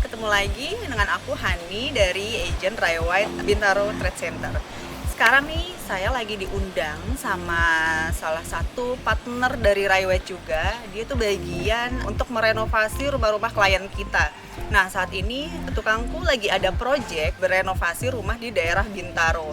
Ketemu lagi dengan aku Hani dari agent Ray White Bintaro Trade Center. Sekarang nih saya lagi diundang sama salah satu partner dari Ray White juga. Dia tuh bagian untuk merenovasi rumah-rumah klien kita. Nah, saat ini tukangku lagi ada project berenovasi rumah di daerah Bintaro.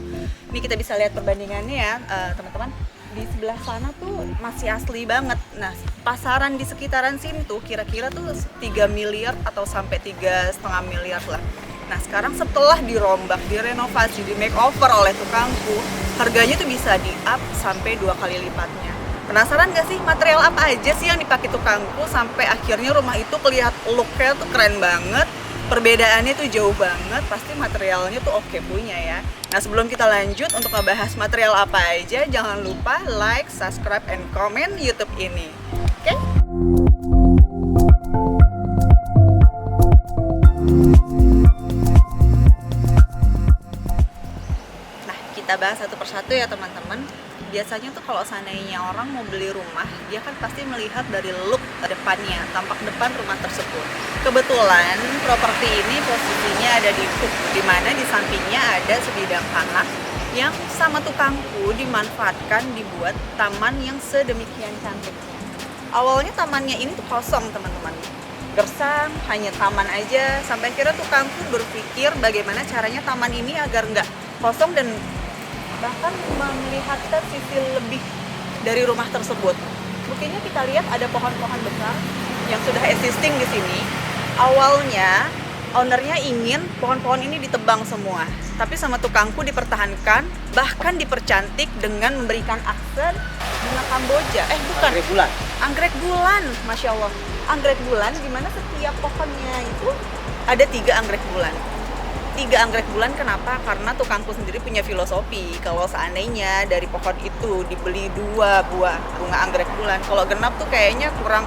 Ini kita bisa lihat perbandingannya ya, teman-teman. Di sebelah sana tuh masih asli banget. Nah, pasaran di sekitaran sini tuh kira-kira tuh 3 miliar atau sampai 3,5 miliar lah. Nah, sekarang setelah dirombak, direnovasi, di makeover oleh tukangku, harganya tuh bisa di-up sampai 2 kali lipatnya. Penasaran gak sih material apa aja sih yang dipakai tukangku sampai akhirnya rumah itu kelihatan look-nya tuh keren banget. Perbedaannya tuh jauh banget, pasti materialnya tuh oke punya ya. Nah, sebelum kita lanjut untuk ngebahas material apa aja, jangan lupa like, subscribe, and comment YouTube ini. Oke? Nah, kita bahas satu persatu ya teman-teman. Biasanya tuh kalau seandainya orang mau beli rumah, dia kan pasti melihat dari look depannya, tampak depan rumah tersebut. Kebetulan properti ini posisinya ada di Hook, di mana di sampingnya ada sebidang tanah yang sama tukangku dimanfaatkan dibuat taman yang sedemikian cantiknya. Awalnya tamannya ini tuh kosong teman-teman, gersang, hanya taman aja, sampai akhirnya tukangku berpikir bagaimana caranya taman ini agar nggak kosong dan bahkan melihatkan sisi lebih dari rumah tersebut. Buktinya kita lihat ada pohon-pohon besar yang sudah existing di sini. Awalnya ownernya ingin pohon-pohon ini ditebang semua, tapi sama tukangku dipertahankan, bahkan dipercantik dengan memberikan aksen bunga Kamboja. Anggrek bulan. Anggrek bulan, masya Allah. Anggrek bulan, di mana setiap pohonnya itu ada 3 anggrek bulan. 3 anggrek bulan, kenapa? Karena tukangku sendiri punya filosofi kalau seandainya dari pohon itu dibeli 2 buah bunga anggrek bulan, kalau genap tuh kayaknya kurang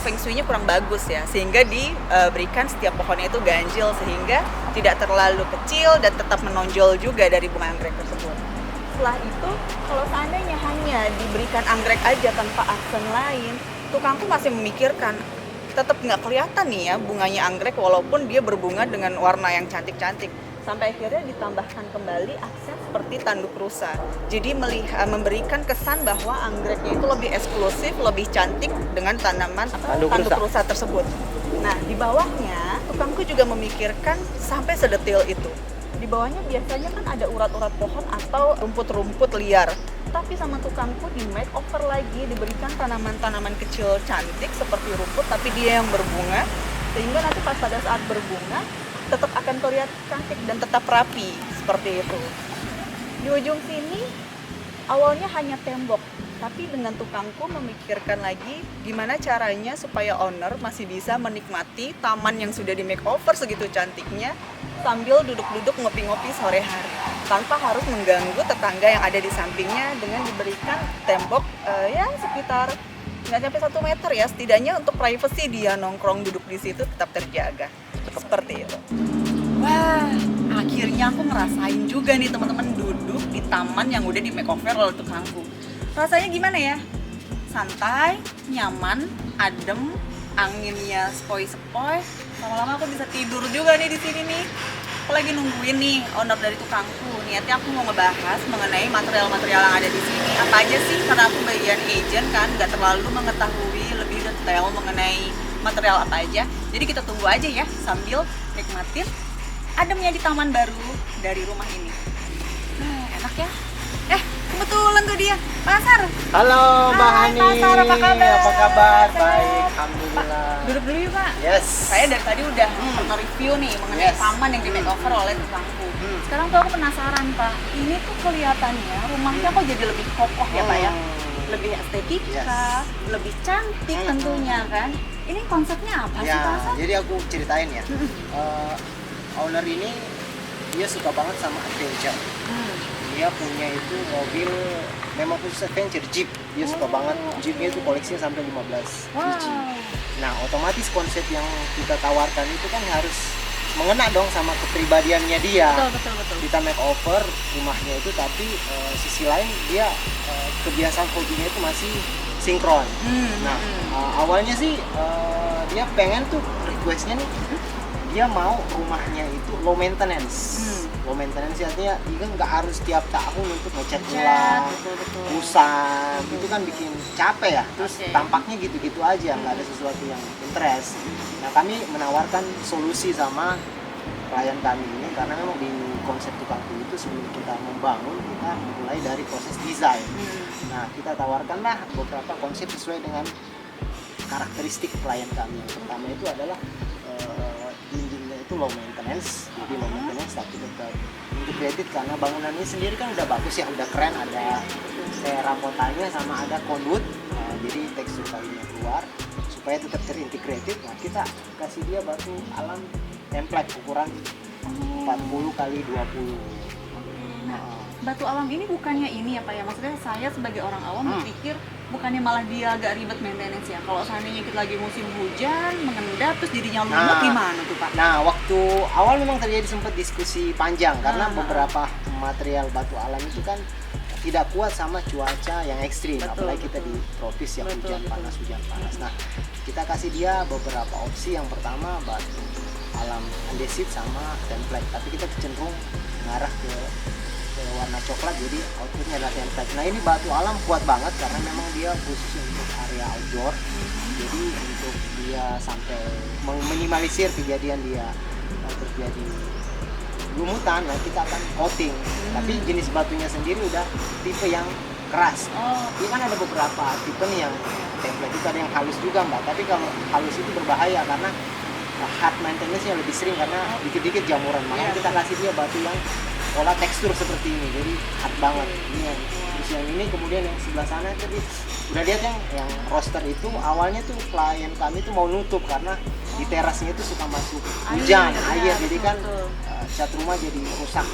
feng shui-nya kurang bagus ya, sehingga diberikan setiap pohonnya itu ganjil sehingga tidak terlalu kecil dan tetap menonjol juga dari bunga anggrek tersebut. Setelah itu, kalau seandainya hanya diberikan anggrek aja tanpa aksen lain, tukangku masih memikirkan tetap nggak kelihatan nih ya bunganya anggrek walaupun dia berbunga dengan warna yang cantik-cantik. Sampai akhirnya ditambahkan kembali aksen seperti tanduk rusa. Jadi memberikan kesan bahwa anggreknya itu lebih eksklusif, lebih cantik dengan tanaman tanduk rusa tersebut. Nah, di bawahnya tukangku juga memikirkan sampai sedetil itu. Di bawahnya biasanya kan ada urat-urat pohon atau rumput-rumput liar. Tapi sama tukangku di makeover lagi, diberikan tanaman-tanaman kecil cantik seperti rumput, tapi dia yang berbunga, sehingga nanti pada saat berbunga tetap akan terlihat cantik dan tetap rapi seperti itu. Di ujung sini awalnya hanya tembok, tapi dengan tukangku memikirkan lagi gimana caranya supaya owner masih bisa menikmati taman yang sudah di makeover segitu cantiknya sambil duduk-duduk ngopi-ngopi sore hari tanpa harus mengganggu tetangga yang ada di sampingnya dengan diberikan tembok ya sekitar nggak sampai 1 meter ya, setidaknya untuk privacy dia nongkrong duduk di situ tetap terjaga seperti itu. Wah, akhirnya aku ngerasain juga nih teman-teman duduk di taman yang udah di makeover oleh tukangku. Rasanya gimana ya? Santai, nyaman, adem, anginnya sepoi-sepoi. Lama-lama aku bisa tidur juga nih di sini nih. Aku lagi nungguin nih owner dari tukangku. Niatnya aku mau ngebahas mengenai material-material yang ada di sini. Apa aja sih? Karena aku bagian agent kan, nggak terlalu mengetahui lebih detail mengenai material apa aja. Jadi kita tunggu aja ya sambil nikmatin ademnya di taman baru dari rumah ini. Enak ya. Kebetulan tuh dia, Pasar. Halo Mbak Hai, Hani. Pasar, apa kabar? Apa kabar? Sehat. Baik, alhamdulillah. Duduk dulu yuk Pak. Yes. Saya dari tadi udah nge-review nih mengenai Yes. taman yang di makeover oleh tukangku. Sekarang tuh aku penasaran Pak, ini tuh kelihatannya rumahnya kok jadi lebih kokoh ya Pak ya? Lebih estetika, Yes. lebih cantik tentunya kan? Ini konsepnya apa sih Ya, Pasar? jadi aku ceritain ya. Owner ini dia suka banget sama adventure. Dia punya itu mobil memang khusus adventure, Jeep. Dia suka banget Jeepnya itu koleksinya sampai 15 biji. Nah, otomatis konsep yang kita tawarkan itu kan harus mengena dong sama kepribadiannya dia. Betul. Kita make over rumahnya itu, tapi sisi lain dia kebiasaan hobinya itu masih sinkron. Nah, awalnya sih dia pengen tuh requestnya nih, dia mau rumahnya itu low maintenance. Low maintenance artinya dia nggak harus tiap tahun untuk ngecat ulang, usang, itu kan bikin capek ya. Terus tampaknya gitu-gitu aja, nggak ada sesuatu yang interest. Nah, kami menawarkan solusi sama klien kami ini karena memang di konsep tukangku itu sebelum kita membangun, kita mulai dari proses desain. Nah, kita tawarkanlah beberapa konsep sesuai dengan karakteristik klien kami. Yang pertama itu adalah dindingnya itu low maintenance, jadi low maintenance tapi tetap integrated karena bangunannya sendiri kan udah bagus ya, udah keren, ada terakotanya sama ada conwood, jadi tekstur kayunya keluar supaya tetap terintegrated. Nah, kita kasih dia batu alam template ukuran 40 kali 20. Batu alam ini bukannya ini ya Pak ya, maksudnya saya sebagai orang awam berpikir bukannya malah dia agak ribet maintenance ya. Kalau seandainya kita lagi musim hujan, mengendap terus dirinya lumut gimana tuh Pak? Nah, waktu awal memang terjadi sempat diskusi panjang karena beberapa material batu alam itu kan tidak kuat sama cuaca yang ekstrim, apalagi kita di tropis yang hujan panas. Nah, kita kasih dia beberapa opsi. Yang pertama batu alam andesit sama template, tapi kita cenderung mengarah ke warna coklat, jadi outputnya adalah template. Nah, ini batu alam kuat banget karena memang dia khusus untuk area outdoor, jadi untuk dia sampai meminimalisir kejadian dia terjadi lumutan, nah kita akan coating. Tapi jenis batunya sendiri udah tipe yang keras. Dia kan ada beberapa tipe nih yang template itu ada yang halus juga Mbak, tapi kalau halus itu berbahaya karena hard maintenance-nya lebih sering karena dikit-dikit jamuran. Makanya kita kasih dia batu yang pola tekstur seperti ini, jadi hard banget. Ini yang terus yang ini, kemudian yang sebelah sana tadi udah lihat yang roster itu awalnya tuh klien kami tuh mau nutup karena di terasnya itu suka masuk hujan, air, jadi kan cat rumah jadi rusak.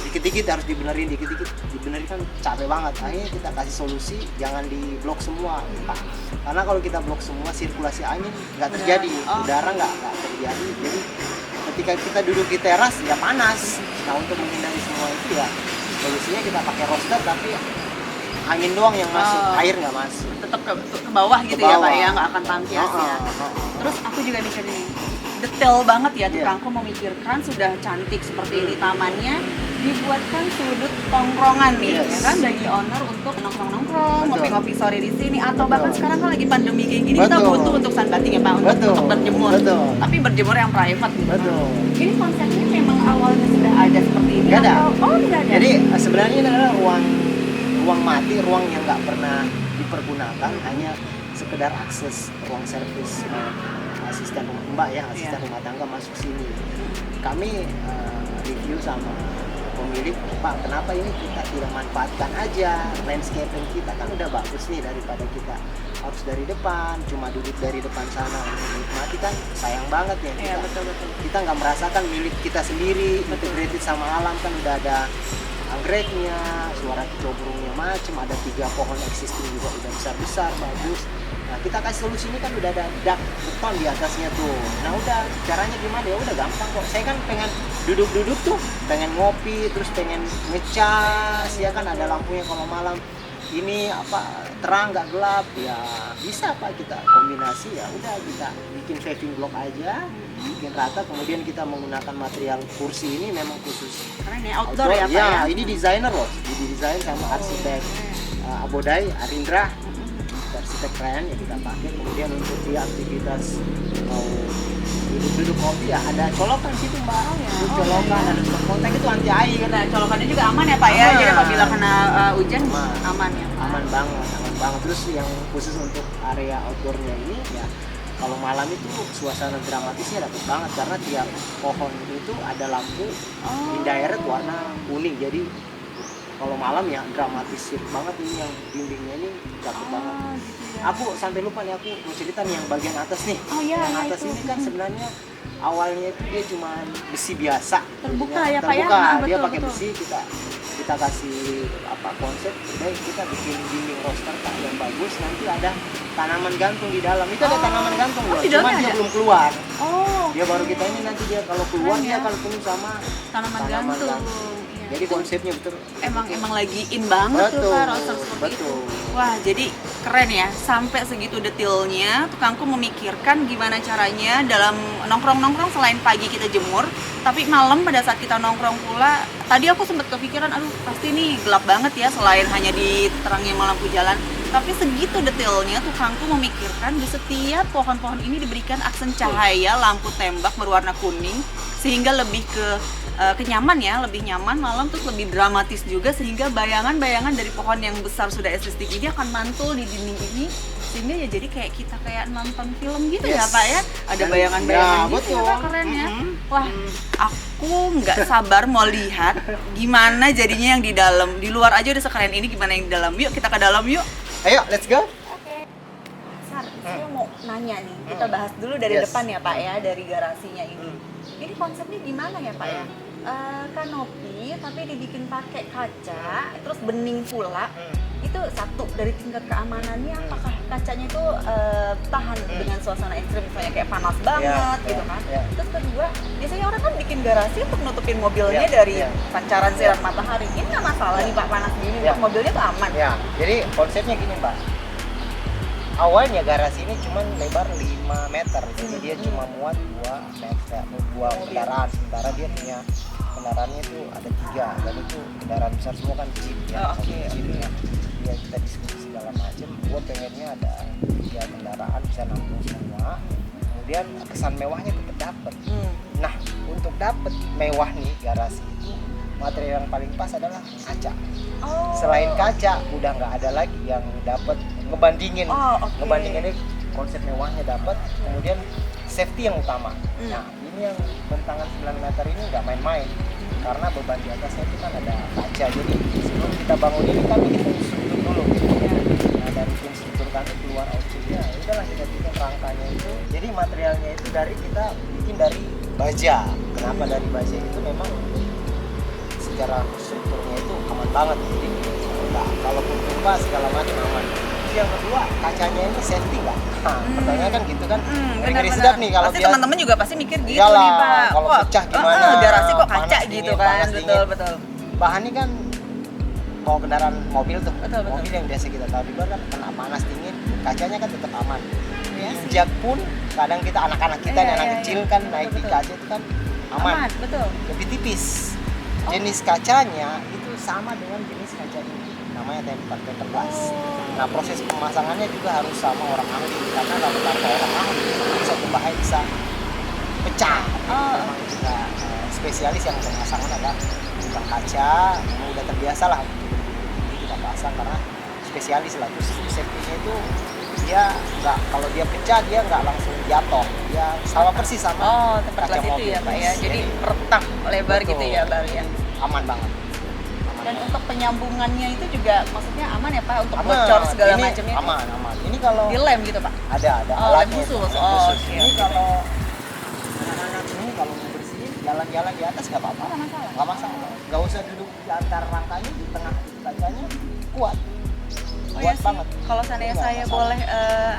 Dikit-dikit harus dibenerin, dikit-dikit dibenerin kan capek banget. Akhirnya kita kasih solusi, jangan diblok semua Pak. Karena kalau kita blok semua, sirkulasi angin nggak terjadi, udara nggak terjadi. Jadi ketika kita duduk di teras ya panas. Nah, untuk menghindari semua itu ya solusinya kita pakai roster tapi angin doang yang masuk, air nggak masuk. Tetap ke bawah gitu ya Pak ya, nggak akan tampias ya. Terus aku juga mikir nih, detail banget ya tukangku memikirkan, sudah cantik seperti ini tamannya, dibuatkan sudut tongkrongan nih, ya kan, bagi owner untuk nongkrong-nongkrong, ngopi-ngopi sore di sini, atau bahkan sekarang kan lagi pandemi kayak gini, kita butuh untuk sunbathing ya Pak, untuk berjemur, tapi berjemur yang private gitu. Ini konsepnya memang awalnya sudah ada seperti ini? Nggak ada. Nggak ada. Jadi sebenarnya ini adalah ruang mati, ruang yang nggak pernah dipergunakan, hanya sekedar akses ruang servis asisten Mbak ya, asisten rumah tangga masuk sini. Kami review sama pemilik, Pak, kenapa ini kita tidak manfaatkan aja landscaping kita, kan udah bagus nih, daripada kita harus dari depan, cuma duduk dari depan sana untuk menikmati, kan sayang banget ya kita. Kita nggak merasakan milik kita sendiri, integrated sama alam, kan udah ada anggreknya, suara kicau burungnya macem, ada 3 pohon existing juga udah besar-besar, bagus. Nah, kita kasih solusi ini kan udah ada dak beton di atasnya tuh. Nah, udah caranya gimana ya, udah gampang kok. Saya kan pengen duduk-duduk tuh, pengen ngopi, terus pengen ngecas, ya kan ada lampunya kalau malam. Ini apa, terang nggak gelap, ya bisa Pak, kita kombinasi, ya udah kita bikin paving block aja, bikin rata, kemudian kita menggunakan material kursi ini memang khusus karena ini outdoor ya Pak ya? Ini desainer loh, didesain sama arsitek Abodai Arindra, versi keren yang kita pakai. Kemudian untuk dia aktivitas mau duduk-duduk kopi ya ada colokan situ mbak. Ada colokan, ada tutup kontak itu anti air. Nah, colokannya juga aman ya Pak ya. Aman. Jadi apabila kena hujan aman ya. Aman banget, aman banget. Terus yang khusus untuk area outdoornya ini ya kalau malam itu suasana dramatisnya dapet banget karena tiap pohon itu ada lampu indirect warna kuning. Jadi kalau malam ya dramatis banget ini yang dindingnya ini dapet banget. Gitu ya. Aku sampai lupa nih aku mau cerita nih yang bagian atas nih. Oh iya, yang iya, atas itu. ini kan sebenarnya awalnya itu dia cuma besi biasa. Terbuka jadinya. ya, Pak, ya? Terbuka. Nah, Dia betul, pakai betul. besi kita kasih konsep udah kita bikin dinding roster Pak yang bagus, nanti ada tanaman gantung di dalam. Itu ada tanaman gantung loh. di Cuma dalamnya dia ada? belum keluar. Oh, Dia baru kita ini nanti dia kalau keluar Keren dia ya. akan penuh sama tanaman tanaman gantung. gantung. Iya. Jadi konsepnya betul. emang lagi in banget tuh Betul, Pak roster seperti betul. itu. Wah, jadi keren ya, sampai segitu detailnya tukangku memikirkan gimana caranya dalam nongkrong-nongkrong selain pagi kita jemur, tapi malam pada saat kita nongkrong pula, tadi aku sempat kepikiran, aduh pasti nih gelap banget ya selain hanya diterangi lampu jalan. Tapi segitu detailnya tukangku memikirkan di setiap pohon-pohon ini diberikan aksen cahaya lampu tembak berwarna kuning sehingga lebih kenyaman ya, lebih nyaman malam, terus lebih dramatis juga sehingga bayangan-bayangan dari pohon yang besar sudah estetik ini akan mantul di dinding ini sehingga ya jadi kayak kita kayak nonton film gitu ya Yes. Pak ya, ada Dan- bayangan-bayangan ya, gitu betul. ya Pak, keren ya. Wah, aku nggak sabar mau lihat gimana jadinya yang di dalam. Di luar aja udah sekeren ini, gimana yang di dalam. Yuk kita ke dalam yuk. Ayo, let's go. Sar, saya mau nanya nih, kita bahas dulu dari Yes. depan ya Pak ya, dari garasinya ini. Ini konsepnya gimana ya Pak ya? Kanopi tapi dibikin pakai kaca, terus bening pula. Itu satu, dari tingkat keamanannya apakah kacanya itu tahan dengan suasana ekstrim misalnya kayak panas banget Ya, gitu ya, kan. ya. Terus kedua, biasanya orang kan bikin garasi untuk nutupin mobilnya Ya, dari ya. pancaran sinar matahari. Ini nggak masalah nih Pak, panas gini, Ya. untuk mobilnya tuh aman. Ya, jadi konsepnya gini Mbak. Awalnya garasi ini cuma lebar 5 meter, jadi dia cuma muat 2 meter, 2 kendaraan. Sementara dia punya kendaraannya itu ada 3, dan itu kendaraan besar semua kan jeep ya. Oh, oke, Jeep oke. ya. Dia kita diskusi segala macam. Gua pengennya ada 3 kendaraan bisa nampung semua. Kemudian kesan mewahnya tetap dapet. Nah, untuk dapet mewah nih garasi itu material yang paling pas adalah kaca. Oh. Selain kaca udah nggak ada lagi yang dapat ngebandingin. Oh, oke. Ngebandinginnya konsep mewahnya dapat, kemudian safety yang utama. Hmm. Nah, ini yang bentangan 9 meter ini nggak main-main. Karena beban di atasnya itu kan ada kaca. Jadi sebelum kita bangun ini kami hitung struktur dulu. Nah, dari tim struktur kami keluar outputnya, udahlah kita bikin rangkanya itu. Jadi materialnya itu kita bikin dari baja. Kenapa dari baja itu memang secara strukturnya itu aman banget, jadi nggak kalaupun tumpah segala macam aman. Terus yang kedua, kacanya ini safety nggak? Nah, pertanyaan kan gitu kan, ngeri sedap nih kalau pasti dia teman-teman juga pasti mikir gitu Iyalah, nih Pak. kalau Wah, pecah gimana? garasi kok kaca Panas gitu dingin, kan. panas Betul, dingin. betul. bahannya kan kalau kendaraan mobil tuh, Betul, betul. mobil yang biasa kita tahu di luar kan kena panas dingin, kacanya kan tetap aman. Iya sih. Injak pun kadang kita anak-anak kita Iya, nih, anak iya, kecil iya. kan Betul, naik di betul. kaca itu kan aman. Betul. Lebih tipis. Oh. Jenis kacanya itu sama dengan jenis kaca ini, namanya tempered glass. Nah, proses pemasangannya juga harus sama orang ahli, karena kalau tanpa orang ahli satu bahan bisa pecah. Oh. Memang juga spesialis yang pemasangan adalah tukang kaca, memang udah terbiasa lah untuk kita pasang karena spesialis lah. Terus safety-nya itu dia nggak, kalau dia pecah dia nggak langsung jatuh, dia sama persis sama Oh, tempat kaca kelas itu mobil. ya Pak ya. Jadi retak lebar Betul. gitu ya Bang ya. Aman banget. Aman Dan banget. untuk penyambungannya itu juga maksudnya aman ya Pak untuk Aman. bocor segala Ini macamnya. aman, aman. Ini kalau Dilem gitu Pak. ada Oh, lem alatnya, khusus. lem Oh, khusus. oke, Ini oke. kalau anak-anak ini kalau mau bersihin jalan-jalan di atas nggak apa-apa, Nggak masalah. nggak masalah, nggak usah duduk di antara rangkanya, di tengah kacanya kuat, Oh, kuat ya sih. banget. Kalau seandainya Nggak saya masalah. boleh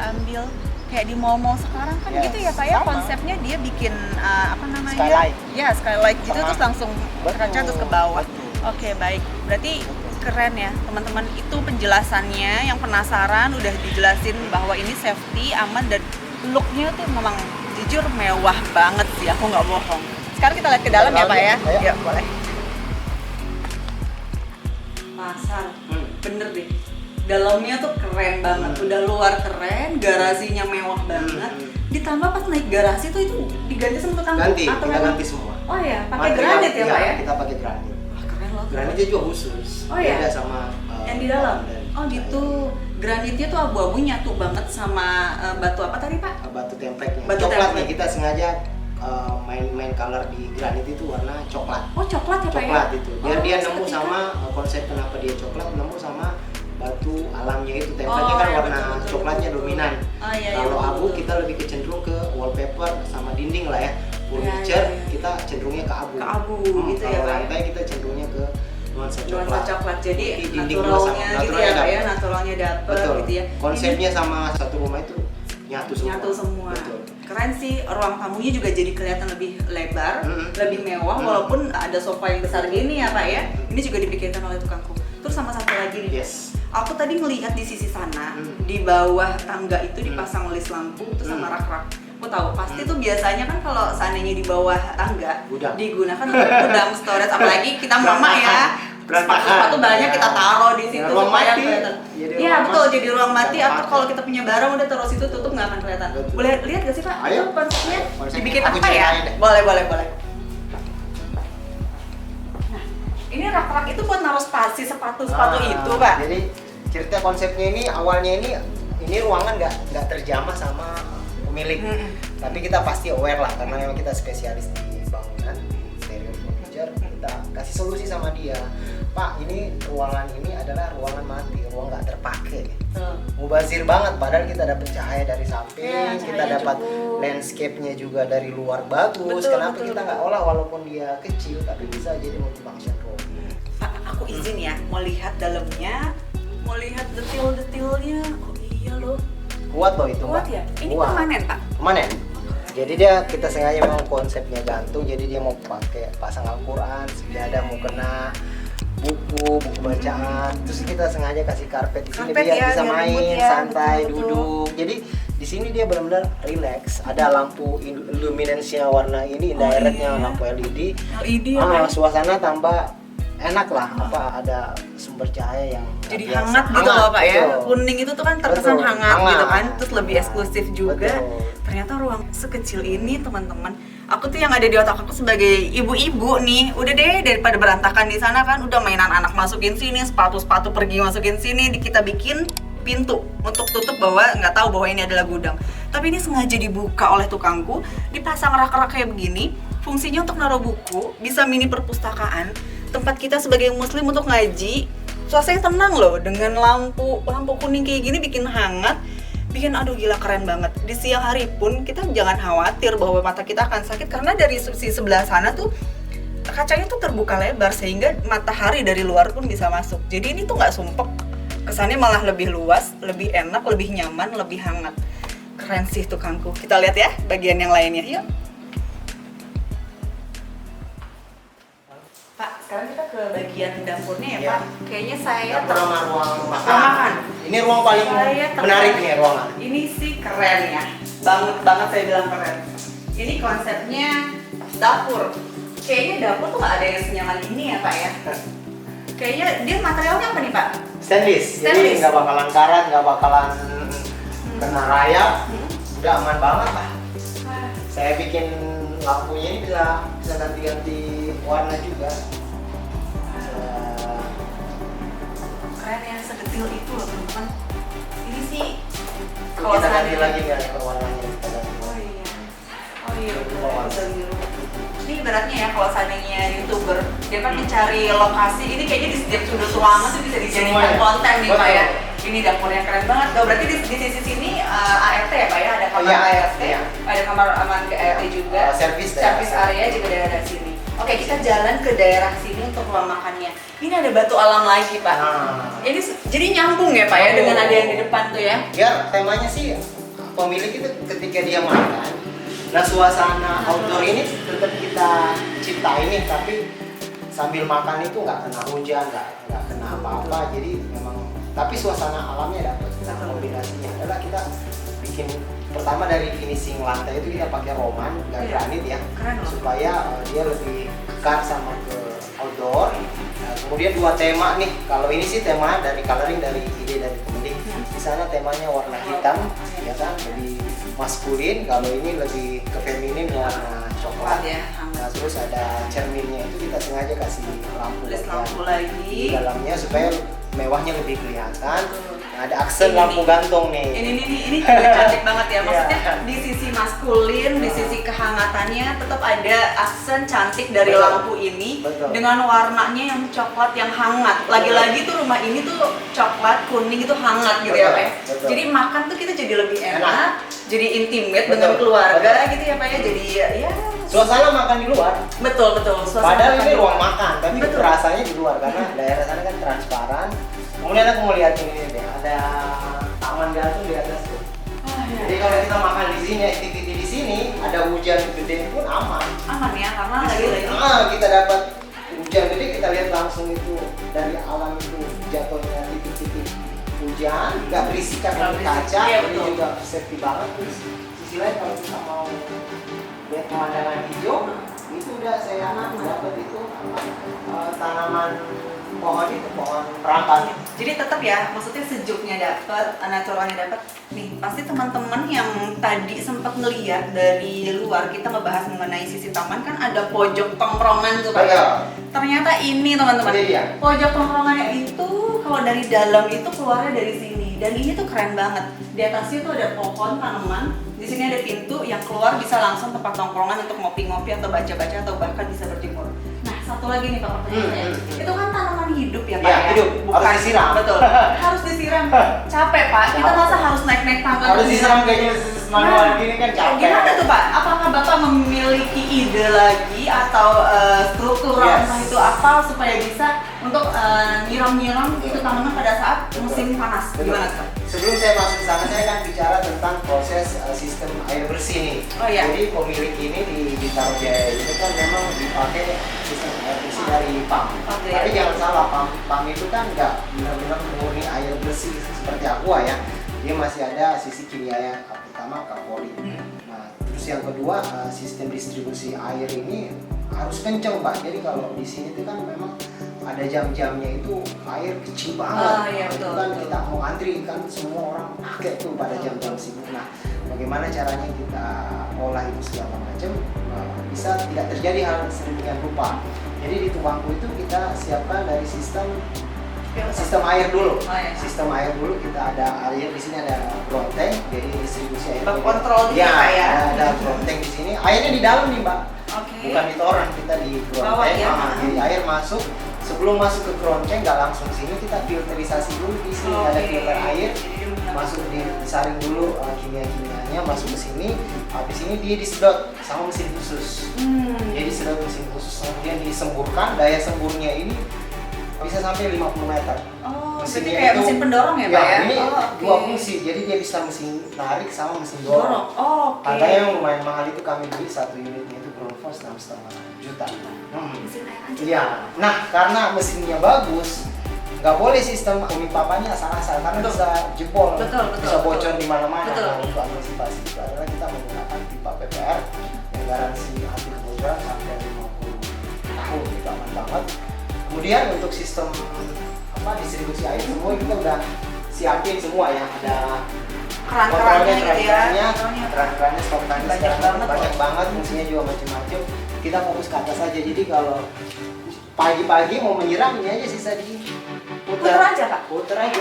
ambil kayak di mall-mall sekarang kan Yes, gitu ya Pak ya, sama. konsepnya dia bikin apa namanya? Skylight. Ya, skylight gitu Sama. terus langsung kaca Betul, terus ke bawah. betul. Oke, baik. Berarti Betul. keren ya teman-teman, itu penjelasannya. Yang penasaran udah dijelasin bahwa ini safety, aman, dan looknya tuh memang jujur mewah banget sih, aku nggak bohong. Sekarang kita lihat ke dalam ya Pak ya. Ayo. Yuk, boleh. Pasar, bener deh. dalamnya tuh keren banget, udah luar keren, garasinya mewah banget. Ditambah pas naik garasi tuh itu diganti sama tukang Ganti, atau kita memang- ganti semua. Oh ya, pakai Material- granit ya Pak ya? Kita pakai granit. Wah keren loh. Granitnya juga khusus. Oh, iya? Beda sama Yang di dalam? dan- Oh gitu. Granitnya tuh abu-abu nyatu banget sama batu apa tadi Pak? Batu template-nya. Batu Coklatnya template. kita sengaja main color di granit itu warna coklat. Oh coklat ya Pak ya? Coklat itu. Biar Oh, dia nemu seketika. sama konsep kenapa dia coklat, nemu sama batu alamnya itu. Template-nya kan iya, warna betul, coklatnya betul. dominan. Oh iya, iya, Kalau betul, abu betul. kita lebih cenderung ke wallpaper sama dinding lah ya. Furniture iya. kita cenderungnya ke abu. Ke abu, gitu ya, Kalau Pak. lantai kita cenderungnya ke nuansa Nuansa coklat. coklat, jadi Di dinding juga sama. naturalnya gitu Naturalnya ya Pak ya, dapet. naturalnya dapet Betul. gitu ya. Konsepnya sama satu rumah itu nyatu semua. Nyatu semua. Betul. Keren sih, ruang tamunya juga jadi kelihatan lebih lebar, lebih mewah walaupun ada sofa yang besar gini ya Pak ya. Ini juga dipikirkan oleh tukangku. Terus sama satu lagi nih. Yes. Aku tadi melihat di sisi sana, di bawah tangga itu dipasang list lampu itu sama rak-rak. Aku tahu pasti tuh biasanya kan kalau seandainya di bawah tangga Gudang. digunakan untuk gudang storage, apalagi kita mama ya. Berantakan. Sepatu-sepatu banyak kita taruh di situ Ruang supaya mati. kelihatan. Jadi Iya ruang betul, mati. jadi ruang mati Nggak atau pakai. kalau kita punya barang udah taruh situ tutup nggak akan kelihatan. Betul. Boleh lihat gak sih Pak? Ayo. Itu konsepnya Konsepnya dibikin aku apa ya? ceritain deh. Boleh, boleh, boleh. Nah, ini rak-rak itu buat naruh sepatu itu Pak. Jadi cerita konsepnya ini awalnya ini ruangan nggak terjamah sama pemilik. Tapi kita pasti aware lah karena memang kita spesialis di bangunan, interior furniture, kita kasih solusi sama dia. Pak, ini ruangan ini adalah ruangan mati, ruang nggak terpakai. Mubazir banget, padahal kita dapat cahaya dari samping, Iya, kita cahaya dapat cukup. landscape-nya juga dari luar bagus. Betul, Kenapa betul, kita nggak betul. olah walaupun dia kecil tapi bisa jadi multifunction room. Pak, aku izin ya, mau lihat dalamnya, mau lihat detail-detailnya. Oh iya loh, Kuat loh itu, kuat Mbak. ya? Ini Kuat. permanen Pak? Permanen. Jadi dia kita sengaja mau konsepnya gantung, jadi dia mau pakai pasang Al-Quran, sejadah mau kena buku bacaan, terus kita sengaja kasih karpet di sini Karpet biar ya, bisa biar main lembut ya, santai betul, betul. duduk. Jadi di sini dia benar-benar relax. Ada lampu luminance-nya warna ini, indirectnya iya. lampu LED. LED ya Pak? Suasana tambah enak lah. Apa ada sumber cahaya yang Jadi biasa. hangat gitu loh Pak ya. betul. Kuning itu tuh kan terkesan Betul, hangat gitu kan, hangat. terus lebih eksklusif juga. Betul. Ternyata ruang sekecil ini teman-teman. Aku tuh yang ada di otak aku sebagai ibu-ibu nih, udah deh daripada berantakan di sana kan, udah mainan anak masukin sini, sepatu-sepatu pergi masukin sini, kita bikin pintu untuk tutup bahwa nggak tahu bahwa ini adalah gudang. Tapi ini sengaja dibuka oleh tukangku, dipasang rak-rak kayak begini, fungsinya untuk naruh buku, bisa mini perpustakaan, tempat kita sebagai muslim untuk ngaji. Suasananya tenang loh, dengan lampu kuning kayak gini bikin hangat, bikin aduh gila keren banget. Di siang hari pun kita jangan khawatir bahwa mata kita akan sakit karena dari sisi sebelah sana tuh kacanya tuh terbuka lebar sehingga matahari dari luar pun bisa masuk. Jadi ini tuh nggak sumpek, kesannya malah lebih luas, lebih enak, lebih nyaman, lebih hangat. Keren sih tukangku. Kita lihat ya bagian yang lainnya, yuk. Pak, sekarang kita ke bagian dapurnya ya Iya. Pak. Kayaknya saya Dapur sama ruang makan. Ruang makan. Ini ruang paling Saya menarik tertarik. nih ruangan. Ini sih keren ya, banget saya bilang keren. Ini konsepnya dapur. Kayaknya dapur tuh nggak ada yang senyaman ini ya Pak ya. Kayaknya dia materialnya apa nih Pak? Stainless. Jadi Stainless. nggak bakalan karat, nggak bakalan kena rayap. Udah aman banget lah. Ah, Saya bikin lampunya ini bisa ganti-ganti warna juga. Keren ya, sedetil itu loh teman-teman. Ini sih Kalau kita ganti seandainya- lagi nggak ke warnanya kita ganti. Oh iya. Oh iya betul. Bawah. Bisa biru. Ini ibaratnya ya kalau seandainya YouTuber dia kan mencari lokasi, ini kayaknya di setiap sudut ruangan tuh bisa dijadikan Semuanya. konten nih Pak Betul. ya. Ini dapurnya keren banget. Oh, berarti di sisi sini ART ya Pak ya, ada kamar Iya, ART, iya. ada kamar aman ke ART juga. Service Service area juga daerah sini. Oke, kita jalan ke daerah sini untuk ruang makannya. Ini ada batu alam lagi Pak. Nah. Ini jadi nyambung ya Pak ya dengan ada yang di depan tuh ya. Biar temanya sih pemilik itu ketika dia makan, nah suasana outdoor ini tetap kita ciptain nih, tapi sambil makan itu nggak kena hujan, nggak kena apa-apa, jadi memang tapi suasana alamnya dapat. Nah, kombinasinya adalah kita bikin pertama dari finishing lantai itu kita pakai roman, nggak Iya. granit ya, Keren loh. supaya dia lebih kekar sama ke outdoor. Kemudian 2 tema nih. Kalau ini sih tema dari coloring dari ide dari pemilik. Di sana temanya warna hitam, ya kan, lebih maskulin. Kalau ini lebih ke feminin warna coklat. ya. Nah, terus ada cerminnya itu kita sengaja kasih lampu Tulis bagian lampu di lagi. dalamnya supaya mewahnya lebih kelihatan. Betul. Nah, ada aksen Ini lampu nih. gantung nih. Ini juga cantik banget ya. Maksudnya Iya. di sisi maskulin, di sisi kehangatannya tetap ada aksen cantik dari Betul. lampu ini Betul. dengan warnanya yang coklat yang hangat. Lagi-lagi tuh rumah ini tuh coklat kuning itu hangat gitu ya Betul. Pak ya. Betul. Jadi makan tuh kita jadi lebih enak, Enak. jadi intimate Betul. dengan keluarga Betul. gitu ya Pak ya. Jadi ya Suasana makan di luar. betul. Suasana Padahal makan ini di ruang luar. makan, tapi Betul. rasanya di luar karena daerah sana kan transparan. Kemudian aku mau lihat ini deh, ada taman gantung di atas tuh. Ah, ya. Jadi kalau kita makan di sini, activity di sini, ada hujan gede pun aman. Aman ya karena Di sini, lagi-lagi kita dapat hujan gede, kita lihat langsung itu dari alam itu jatuhnya titik-titik hujan, nggak berisik karena Nggak di berisik, kaca, iya, jadi betul. juga safety banget. Terus sisi lain kalau kita mau lihat pemandangan hijau, itu udah saya dapat itu tanaman pohon itu pohon rambat. Jadi tetap ya, maksudnya sejuknya dapat, naturalnya dapat. Nih, pasti teman-teman yang tadi sempat ngeliat dari luar kita ngebahas mengenai sisi taman kan ada pojok tongkrongan tuh Pak ya. Betul. Ternyata ini teman-teman, Ini dia. pojok tongkrongannya itu kalau dari dalam itu keluarnya dari sini. Dan ini tuh keren banget. Di atasnya tuh ada pohon, tanaman. Di sini ada pintu yang keluar bisa langsung tempat tongkrongan untuk ngopi-ngopi atau baca-baca atau bahkan bisa berjemur. Nah, satu lagi nih Pak pertanyaan saya. Itu kan tanaman hidup ya Pak Iya, ya? hidup. Harus disiram. Betul. Harus disiram. Capek Pak. Kita Capek. masa harus naik-naik tangga. Harus untuk disiram kayak disiram? gini manual gini kan capek. Gimana tuh Pak? Apakah Bapak memiliki ide lagi atau struktural Yes. entah itu apa supaya bisa untuk nyiram-nyiram itu tanaman pada saat musim panas? Gimana tuh? Sebelum saya masuk ke sana, saya akan bicara tentang proses sistem air bersih nih. Oh, iya. Jadi pemilik ini di Tarojaya itu kan memang dipakai sistem air bersih dari PAM. Oke. Tapi jangan salah, PAM itu kan nggak benar-benar murni air bersih seperti aqua ya. Dia masih ada sisi kimia yang pertama karbonat. Nah, terus yang kedua sistem distribusi air ini harus kenceng Pak. Jadi kalau di sini itu kan memang ada jam-jamnya itu air kecil banget. Ah, iya, Itu betul, kan betul. kita mau antri kan semua orang pakai tuh pada jam-jam sibuk. Nah, bagaimana caranya kita olah itu segala macam bisa tidak terjadi hal sedemikian rupa. Jadi di tuangku itu kita siapkan dari sistem air dulu. Oh, iya. Sistem air dulu kita ada air di sini ada gronteng, jadi distribusi air. Bak kontrol gitu ya, Pak ya? ada gronteng di sini. Airnya di dalam nih Mbak. Oke. Bukan di toran, kita di Bawah gronteng. ya? Jadi air masuk. Sebelum masuk ke gronteng nggak langsung sini, kita filterisasi dulu di sini ada Oke. filter air. Masuk disaring dulu kimia-kimianya masuk ke sini. Habis ini dia disedot sama mesin khusus. Jadi sedot mesin khusus kemudian disemburkan. Daya semburnya ini bisa sampai 50 meter. Oh, berarti Mesinnya kayak itu- mesin pendorong ya Pak ya? Ini Oh, oke. dua fungsi. Jadi dia bisa mesin tarik sama mesin dorong. Oh, oke. Harganya yang lumayan mahal itu kami beli satu unitnya itu ground force 6,5 juta. Mesin air aja. Iya. Nah, karena mesinnya bagus, nggak boleh sistem pompa-pompanya asal-asal karena Betul. bisa jebol, Betul, bisa bocor di mana-mana. Betul. Nah, untuk antisipasi itu adalah kita menggunakan pipa PPR yang garansi anti kebocoran sampai 50 tahun, itu aman banget. Kemudian untuk sistem distribusi air semua kita udah siapin semua ya, ada Keran-kerannya gitu ya. keran-kerannya, keran-kerannya, stok tanki Banyak sekarang banget banyak loh. banget, fungsinya juga macam-macam. Kita fokus ke atas aja. Jadi kalau pagi-pagi mau menyiram ini aja sisa di Puter aja Pak. puter aja.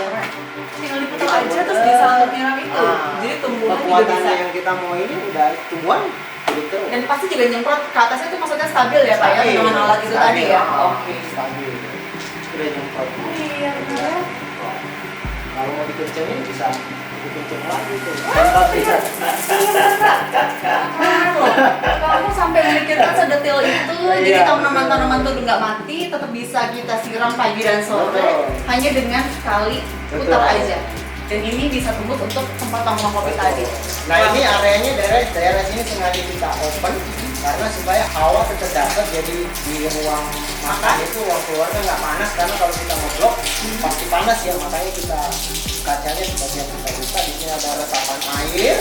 Tinggal diputar aja terus bisa untuk nyiram itu. Jadi tumbuhan juga kekuatannya bisa. yang kita mau ini udah tumbuhan hidup terus. Dan pasti juga nyemprot ke atasnya itu maksudnya stabil ya Pak ya Stabil. dengan alat itu tadi Stabil. ya. Ah, Oke. stabil. Udah nyemprot. Iya benar. Kalau mau dikencengin bisa dikenceng lagi tuh. Wah, Sempat bisa. Kamu sampai memikirkan sedetail itu, jadi Iya, tanaman-tanaman tuh nggak mati, tetap bisa kita siram pagi dan sore, Betul. hanya dengan sekali putar Betul. aja. Dan ini bisa tembus untuk tempat nongkrong kopi tadi. Nah ini areanya daerah sini sengaja kita open karena supaya hawa tetap dapat, jadi di ruang makan itu ruang keluarga nggak panas, karena kalau kita ngeblok pasti panas ya, makanya kita kacanya sebagian kita buka. Di sini ada resapan air.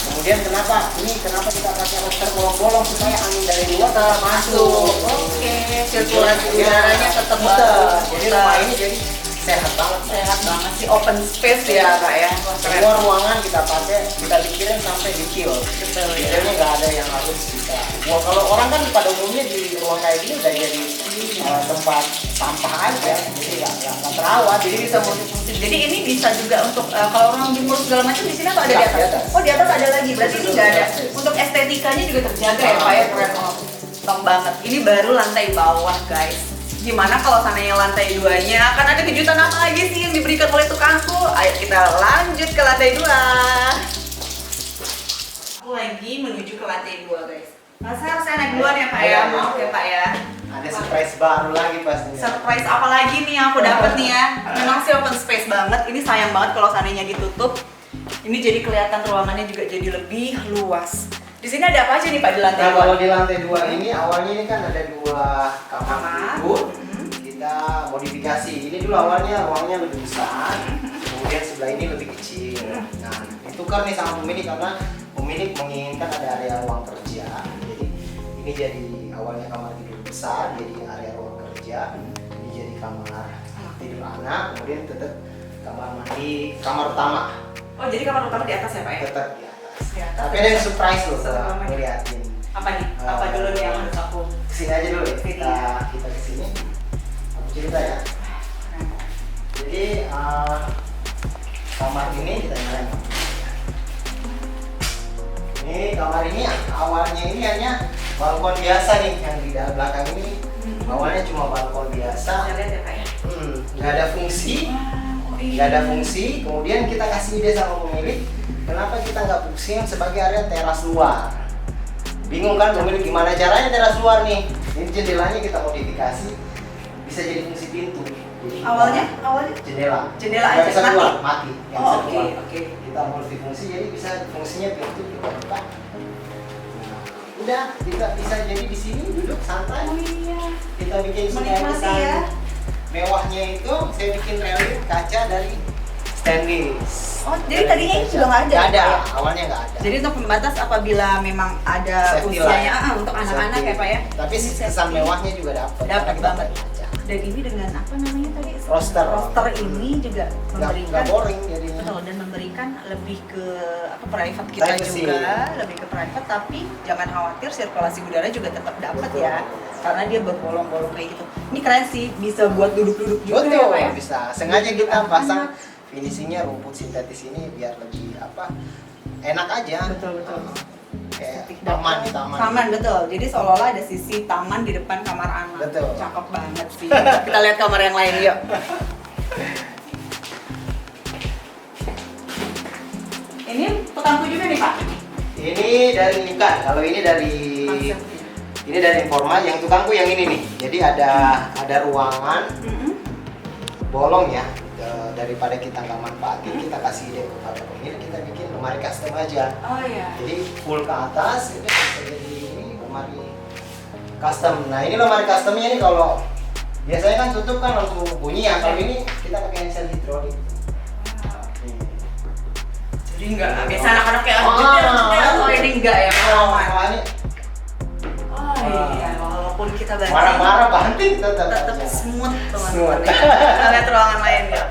Kemudian kenapa kita pakai roster bolong-bolong supaya angin dari luar masuk. Oke, sirkulasi udaranya tetap Betul. Jadi rumah ini jadi sehat banget. sehat banget sih, open space ya Kak ya. Semua ruangan kita pakai, kita pikirin sampai detail. Betul ya. Detailnya nggak ada yang harus kita. Wah, kalau orang kan pada umumnya di ruang kayak gini udah jadi tempat sampah aja, jadi nggak terawat. Jadi bisa multifungsi. Jadi ini bisa juga untuk kalau orang jemur segala macam di sini apa ada Ya, di atas? di atas. Oh di atas ada lagi. Berarti ini nggak ada. Untuk estetikanya juga terjaga ya Pak ya, keren top banget. Ini baru lantai bawah guys. Gimana kalau sananya lantai 2-nya? Akan ada kejutan apa lagi sih yang diberikan oleh tukangku? Ayo kita lanjut ke lantai 2. Aku lagi menuju ke lantai 2 guys. Masa harus saya naik duluan ya Pak ya? Maaf ya Pak ya. Ada surprise baru lagi pastinya. Surprise apa lagi nih yang aku dapat nih ya? Memang sih open space banget. Ini sayang banget kalau seandainya ditutup. Ini jadi kelihatan ruangannya juga jadi lebih luas. Di sini ada apa aja nih Pak di lantai Nah, 2? kalau di lantai 2 ini awalnya ini kan ada 2 kamar tidur. Kita modifikasi. Ini dulu awalnya ruangnya lebih besar. Kemudian sebelah ini lebih kecil. Nah, ditukar nih sama pemilik karena pemilik menginginkan ada area ruang kerja. Jadi ini jadi awalnya kamar tidur besar, jadi area ruang kerja. Ini jadi kamar tidur anak, kemudian tetap kamar mandi, kamar utama. Oh jadi kamar utama di atas ya Pak ya? Tetap di atas. Ya. Tapi ada yang surprise loh, Seru banget. ngeliatin. Apa nih? Apa dulu nih yang harus aku? Kesini aja dulu ya. Sini. Kita kesini. Aku cerita ya. Jadi kamar ini kita nyalain. Ini kamar ini awalnya ini hanya balkon biasa nih, yang di belakang ini awalnya cuma balkon biasa. Saya lihat ya Pak ya. Nggak ada fungsi. Oh, iya. Nggak ada fungsi. Kemudian kita kasih ide sama pemilik, kenapa kita nggak fungsiin sebagai area teras luar. Bingung kan pemilik gimana caranya teras luar nih? Ini jendelanya kita modifikasi bisa jadi fungsi pintu. Jadi Awalnya jendela. Jendela Nggak aja, bisa mati? keluar, mati. Yang Oh, bisa oke, keluar. oke. Kita multifungsi, jadi bisa fungsinya pintu kita buka. Nah, udah kita bisa jadi di sini duduk santai. Oh iya. Kita bikin supaya Menikmati kesan ya. mewahnya itu saya bikin railing kaca dari stainless. Oh, jadi tadinya ini juga nggak ada Nggak ada, ya, Pak ya? awalnya nggak ada. Jadi untuk pembatas apabila memang ada Safety usianya lah. untuk anak-anak Safety. ya Pak ya. Tapi Ini kesan safety. mewahnya juga dapat. Dapat karena kita banget. pakai kaca. Dan ini dengan apa namanya tadi? Roster. Roster ini juga Nggak memberikan boring jadinya. betul, dan memberikan lebih ke apa private kita Privacy. juga, lebih ke private, tapi jangan khawatir sirkulasi udara juga tetap dapat Betul. ya. Karena dia berbolong-bolong kayak gitu. Ini keren sih, bisa buat duduk-duduk juga ya Betul, Pak ya. bisa. Sengaja Duduk kita anak-anak. pasang finishingnya rumput sintetis ini biar lebih enak aja. Betul, betul. Kayak Estetik taman di dapat. taman. Taman betul. Jadi seolah-olah ada sisi taman di depan kamar anak. Betul. Cakep banget sih. Kita lihat kamar yang lain yuk. Ini tukangku juga nih Pak. Ini dari bukan, kalau ini dari informal, yang tukangku yang ini nih. Jadi ada ruangan bolong ya. Daripada kita nggak manfaatin, kita kasih ide kepada pemilik, kita bikin lemari custom aja. Oh iya. Jadi full ke atas, ini bisa jadi ini lemari custom. Nah ini lemari customnya ini kalau biasanya kan tutup kan langsung bunyi ya. Kalau ini kita pakai handset hidrolik. Jadi enggak biasa anak-anak kayak Oh, oh ini enggak ya. Oh, aman. ini Oh iya, walaupun kita banting marah-marah banting tetap tetap aja. smooth Smooth. teman-teman. Kita lihat ruangan lain ya.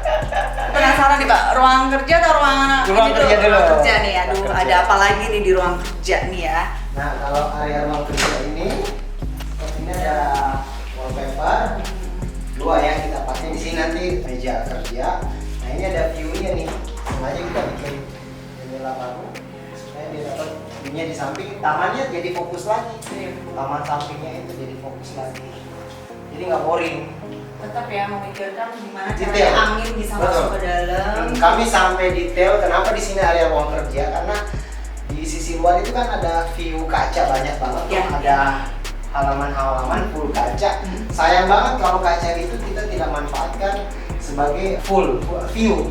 Penasaran nih Pak, ruang kerja atau ruang Ruang ini kerja dulu. Ruang kerja nih, aduh Ruang kerja. ada apa lagi nih di ruang kerja nih ya? Nah kalau area ruang kerja ini ada wallpaper dua ya, kita pakai di sini nanti meja kerja. Nah ini ada view-nya nih, sengaja kita bikin jendela baru supaya dia dapat view-nya di samping. Tamannya jadi fokus lagi, taman sampingnya itu jadi fokus lagi, jadi nggak boring. Tetap ya memikirkan gimana Detail. caranya angin bisa Betul. masuk ke dalam. Kami sampai detail. Kenapa di sini area ruang kerja? Karena di sisi luar itu kan ada view kaca banyak banget, Ya. ada halaman-halaman full kaca. Sayang banget kalau kaca itu kita tidak manfaatkan sebagai full view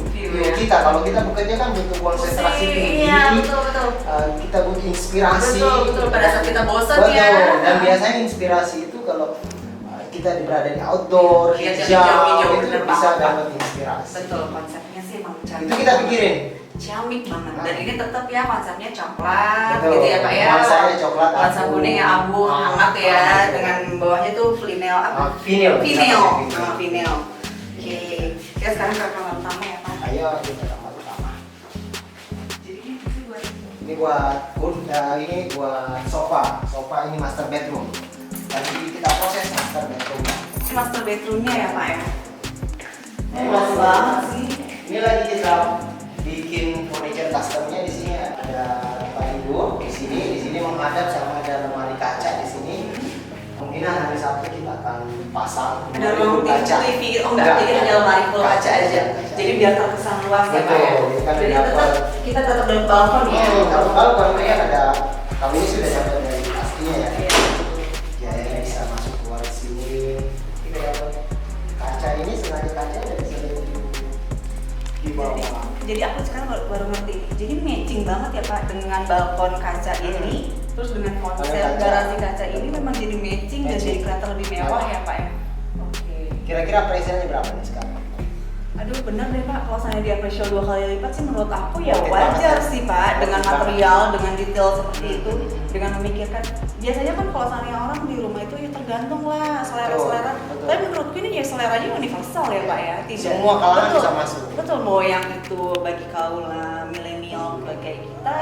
kita. Kalau kita bekerja kan butuh konsentrasi tinggi, iya, betul. kita butuh inspirasi. Betul. Pada saat kita bosan betul. ya. Dan biasanya inspirasi itu kalau kita berada di outdoor, Iya, hijau, itu bener bisa banget. dapat inspirasi. Betul, konsepnya sih emang cantik. Itu kita pikirin. Ciamik banget. Dan ini tetap ya konsepnya coklat Betul. gitu ya Pak ya. Nuansanya coklat Nuansa abu. kuning yang abu hangat ya, dengan bawahnya tuh vinyl apa? Vinyl. Vinyl. Oke. Kita sekarang ke kamar utama ya Pak. Ayo kita ke kamar utama. Jadi ini buat Ini buat sofa. Sofa ini master bedroom. Tadi kita proses master bedroom. ini master bedroomnya ya Pak ya. Ini Luas masih banget sih. Ini lagi kita bikin furniture customnya. Di sini ada tempat tidur. Di sini menghadap sama ada lemari kaca di sini. Kemungkinan hari Sabtu kita akan pasang Ada ruang TV. Oh enggak, jadi hanya lemari full kaca aja. Jadi biar terkesan luas ya Pak ya. Betul, kan Jadi dapat. kita tetap dalam balkon ya. Kalau balkon ya ada. Kalau ini sudah dapat dari pastinya ya. Iya. Ya, yang bisa masuk keluar di sini. Kita dapat kaca ini sengaja kaca udah bisa di bawah. Jadi aku sekarang baru ngerti. Jadi matching banget ya Pak dengan balkon kaca ini, terus dengan konsep Ada kaca. garasi kaca ini memang jadi matching dan Matching. jadi kelihatan lebih mewah ya Pak ya. Oke. Kira-kira price-nya berapa nih sekarang? Aduh bener deh Pak, kalau saya di-appreciate 2 kali lipat sih menurut aku ya Oke, wajar banget. sih Pak, dengan Oke, material, dengan detail seperti itu, Hmm. dengan memikirkan. Biasanya kan kalau seandainya orang di rumah itu ya tergantung lah selera-selera. Betul. Tapi menurutku ini ya seleranya universal ya Pak ya. Tidak. Semua kalangan Betul. bisa masuk. Betul, mau yang itu bagi kaula milenial kayak kita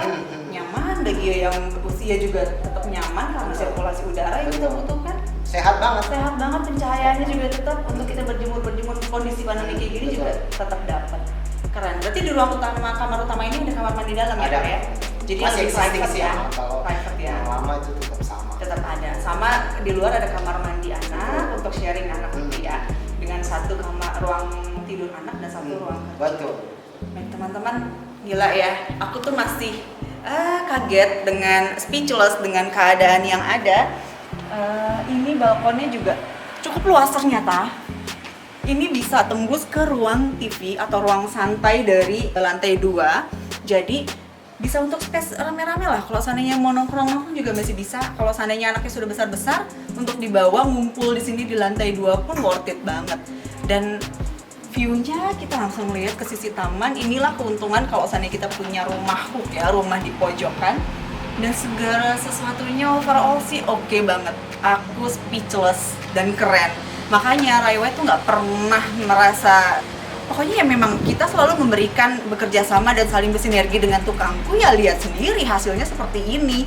nyaman, bagi yang usia juga tetap nyaman karena sirkulasi udara yang kita butuhkan. Sehat banget. Sehat banget, pencahayaannya juga tetap untuk kita berjemur kondisi pandemi kayak gini juga tetap dapat. Keren. Berarti di ruang utama kamar utama ini ada kamar mandi dalam ya Ada. Pak ya? Jadi Masih lebih existing private sih ya. kalau Private ya. yang lama itu tetap sama. Tetap ada. Sama di luar ada kamar mandi anak untuk sharing anak nanti ya. Dengan satu kamar ruang tidur anak dan satu ruang kerja. Betul. Nah, teman-teman, gila ya. Aku tuh masih kaget dengan speechless dengan keadaan yang ada. Ini balkonnya juga cukup luas ternyata. Ini bisa tembus ke ruang TV atau ruang santai dari lantai 2. Jadi bisa untuk space rame-rame lah. Kalau seandainya mau nongkrong juga masih bisa. Kalau seandainya anaknya sudah besar-besar, untuk dibawa ngumpul di sini di lantai 2 pun worth it banget. Dan view-nya kita langsung lihat ke sisi taman. Inilah keuntungan kalau seandainya kita punya rumah hook ya, rumah di pojokan. Dan segala sesuatunya overall sih oke banget. Aku speechless dan keren. Makanya Rai White tuh nggak pernah merasa, pokoknya ya memang kita selalu memberikan bekerja sama dan saling bersinergi dengan tukangku. Ya lihat sendiri hasilnya seperti ini.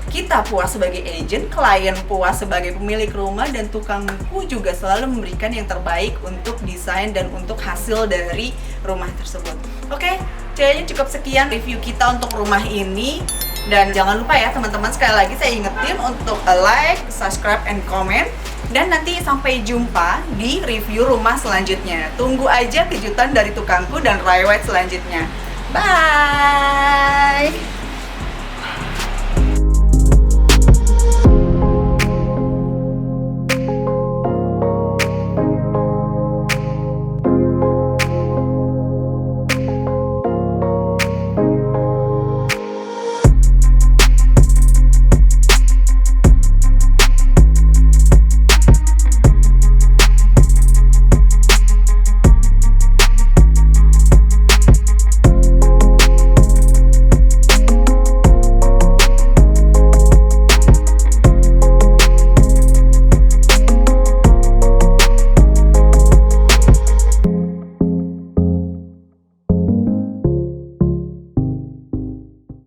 Kita puas sebagai agent, klien puas sebagai pemilik rumah, dan tukangku juga selalu memberikan yang terbaik untuk desain dan untuk hasil dari rumah tersebut. Oke, kayaknya cukup sekian review kita untuk rumah ini. Dan jangan lupa ya teman-teman, sekali lagi saya ingetin untuk like, subscribe, and comment. Dan nanti sampai jumpa di review rumah selanjutnya. Tunggu aja kejutan dari tukangku dan Rai White selanjutnya. Bye!